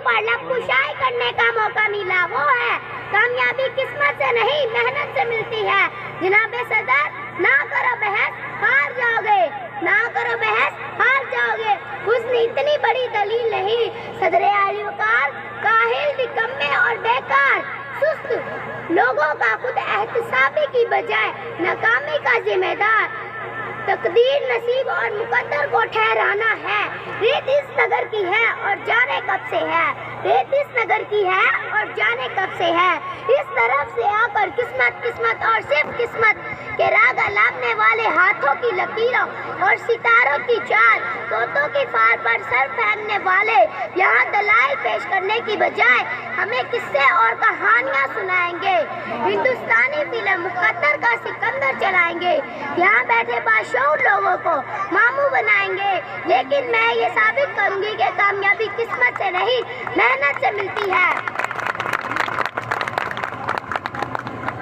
پر لب کشائی کرنے کا موقع ملا وہ ہے کامیابی قسمت سے نہیں محنت سے ملتی ہے۔ جناب صدر نہ کرو بحث ہار جاؤ گے، نہ کرو بحث ہار جاؤ گے۔ حسن اتنی بڑی دلیل نہیں، صدر اعلی وقار کاہل نکمے اور بیکار سست لوگوں کا خود احتسابی کی بجائے ناکامی کا ذمہ دار تقدیر نصیب اور مقدر کو ٹھہرانا ہے۔ ریت اس نگر کی ہے اور جانے کب سے ہے، ریت اس نگر کی ہے اور جانے کب سے ہے۔ اس طرف سے آ کر قسمت اور صرف قسمت کے راگ الاپنے والے ہاتھوں کی لکیروں اور ستاروں کی چال طوطوں کی فار پر سر پھینکنے والے یہاں دلائل پیش کرنے کی بجائے ہمیں قصے اور کہانیاں سنائیں گے، ہندوستانی فلم مقدر کا سکندر چلائیں گے، یہاں بیٹھے باشعور لوگوں کو ماموں بنائیں گے۔ لیکن میں یہ ثابت کروں گی کہ کامیابی قسمت سے نہیں محنت سے ملتی ہے،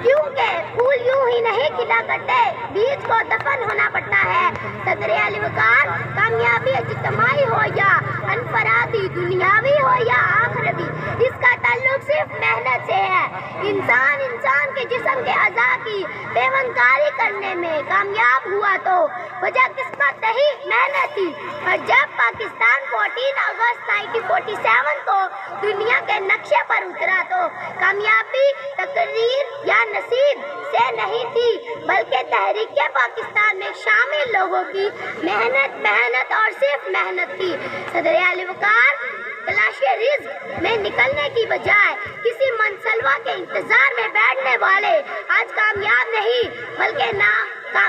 کیونکہ پھول یوں ہی نہیں کھلا کرتے، بیج کو دفن ہونا پڑتا ہے۔ صدر اعلی وقار کامیابی اجتماعی ہو یا انفرادی، دنیاوی ہو یا آخروی، اس کا تعلق صرف محنت سے ہے۔ انسان کے جسم کے اعضاء کی پیوندکاری کرنے میں کامیاب ہوا تو وجہ قسمت نہیں محنت تھی، اور جب پاکستان 14 اگست 1947 کو دنیا کے نقشے پر اترا تو کامیابی تقدیر یا نصیب سے نہیں تھی، بلکہ تحریک پاکستان میں شامل لوگوں کی محنت اور صرف محنت تھی۔ صدر اعلی وقار تلاش رزق میں نکلنے کی بجائے کسی منصلوہ کے انتظار میں بیٹھنے والے آج کامیاب نہیں بلکہ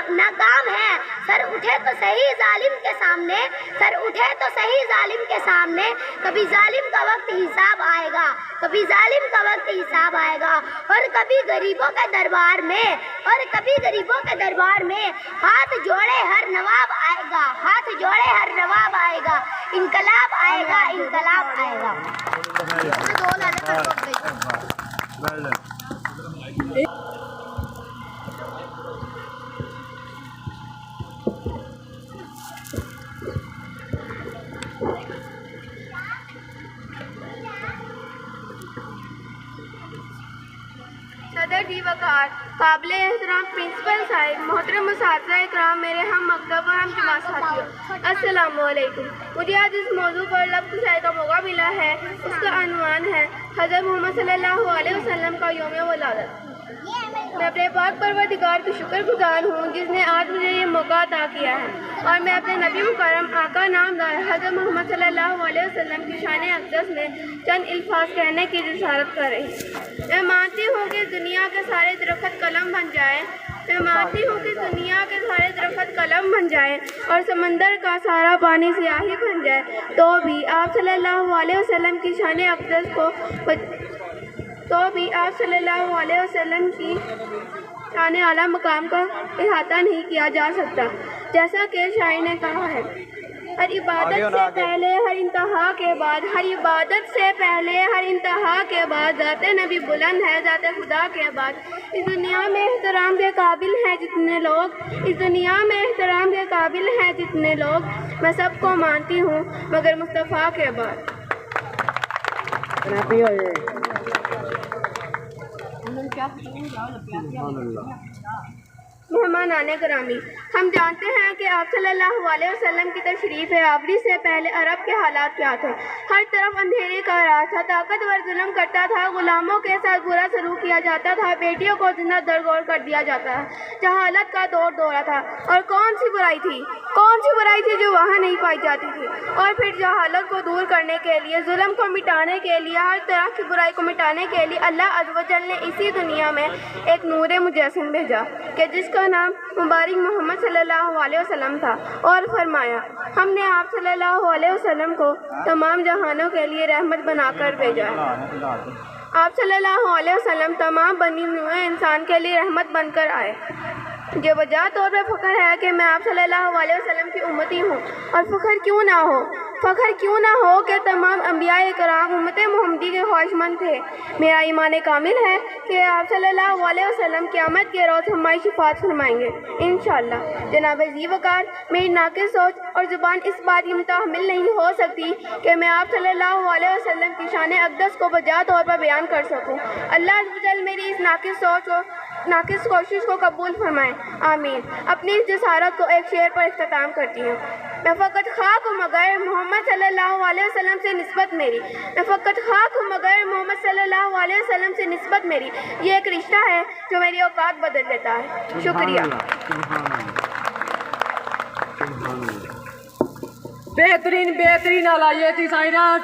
ناکام ہے۔ سر اٹھے تو صحیح ظالم کے سامنے، سر اٹھے تو صحیح ظالم کے سامنے، کبھی ظالم کا وقت حساب آئے گا، کبھی ظالم کا وقت حساب آئے گا، اور کبھی غریبوں کے دربار میں، اور کبھی غریبوں کے دربار میں ہاتھ جوڑے ہر نواب آئے گا، ہاتھ جوڑے ہر نواب آئے گا، انقلاب آئے گا، انقلاب آئے گا۔ صدر جی وقار، قابل احترام پرنسپل صاحب، محترم اساتذہ اکرام، میرے ہم مکتب اور ہم جماعت ساتھیوں، السلام علیکم۔ مجھے آج اس موضوع پر لب کشائی کا موقع ملا ہے، اس کا عنوان ہے حضرت محمد صلی اللہ علیہ وسلم کا یوم ولادت۔ میں اپنے پاک پروردگار کی شکر گزار ہوں جس نے آج مجھے یہ موقع عطا کیا ہے، اور میں اپنے نبی مکرم آقا نامدار حضرت محمد صلی اللہ علیہ وسلم کی شان اقدس میں چند الفاظ کہنے کی جسارت کر رہی ہوں۔ میں مانتی ہوں کہ دنیا کے سارے درخت قلم بن جائیں، میں مانتی ہوں کہ دنیا کے سارے درخت قلم بن جائیں اور سمندر کا سارا پانی سیاہی بن جائے، تو بھی آپ صلی اللہ علیہ وسلم کی شان اقدس کو کی شان اعلیٰ مقام کا احاطہ نہیں کیا جا سکتا۔ جیسا کہ شاعر نے کہا ہے، ہر عبادت سے پہلے ہر انتہا کے بعد، ہر عبادت سے پہلے ہر انتہا کے بعد ذات نبی بلند ہے، ذات خدا کے بعد۔ اس دنیا میں احترام کے قابل ہیں جتنے لوگ، اس دنیا میں احترام کے قابل ہیں جتنے لوگ، میں سب کو مانتی ہوں مگر مصطفیٰ کے بعد۔ مہمانان گرامی، ہم جانتے ہیں کہ آپ صلی اللہ علیہ وسلم کی تشریف آوری سے پہلے عرب کے حالات کیا تھے۔ ہر طرف اندھیرے کا راج تھا، طاقتور ظلم کرتا تھا، غلاموں کے ساتھ برا سلوک کیا جاتا تھا، بیٹیوں کو زندہ درگور کر دیا جاتا تھا، جہالت کا دورہ تھا۔ اور کون سی برائی تھی جو وہاں نہیں پائی جاتی تھی؟ اور پھر جہالت کو دور کرنے کے لیے، ظلم کو مٹانے کے لیے، ہر طرح کی برائی کو مٹانے کے لیے اللہ عز و جل نے اسی دنیا میں ایک نور مجسم بھیجا کہ جس کا نام مبارک محمد صلی اللہ علیہ وسلم تھا، اور فرمایا ہم نے آپ صلی اللہ علیہ وسلم کو تمام جہانوں کے لیے رحمت بنا کر بھیجا ہے۔ آپ صلی اللہ علیہ وسلم تمام بنی نوع انسان کے لیے رحمت بن کر آئے۔ یہ وجہ طور پہ فخر ہے کہ میں آپ صلی اللہ علیہ وسلم کی امتی ہوں، اور فخر کیوں نہ ہو فخر کیوں نہ ہو کہ تمام انبیاء کرام امت محمدی کے خواہشمند تھے۔ میرا ایمان کامل ہے کہ آپ صلی اللہ علیہ وسلم قیامت کے روز ہماری شفاعت فرمائیں گے انشاءاللہ۔ جناب ذی وقار، میری ناقص سوچ اور زبان اس بات کی متحمل نہیں ہو سکتی کہ میں آپ صلی اللہ علیہ وسلم کی شان اقدس کو بجا طور پر بیان کر سکوں۔ اللہ عز و جل میری اس ناقص کوشش کو قبول فرمائیں، آمین۔ اپنی اس جسارت کو ایک شعر پر اختتام کرتی ہوں۔ میں فقط خاک ہوں مگر محمد صلی اللہ علیہ وسلم سے نسبت میری، میں فقط خاک ہوں مگر محمد صلی اللہ علیہ وسلم سے نسبت میری، یہ ایک رشتہ ہے جو میری اوقات بدل دیتا ہے۔ شکریہ۔ بہترین آلائیے تھی سائنہ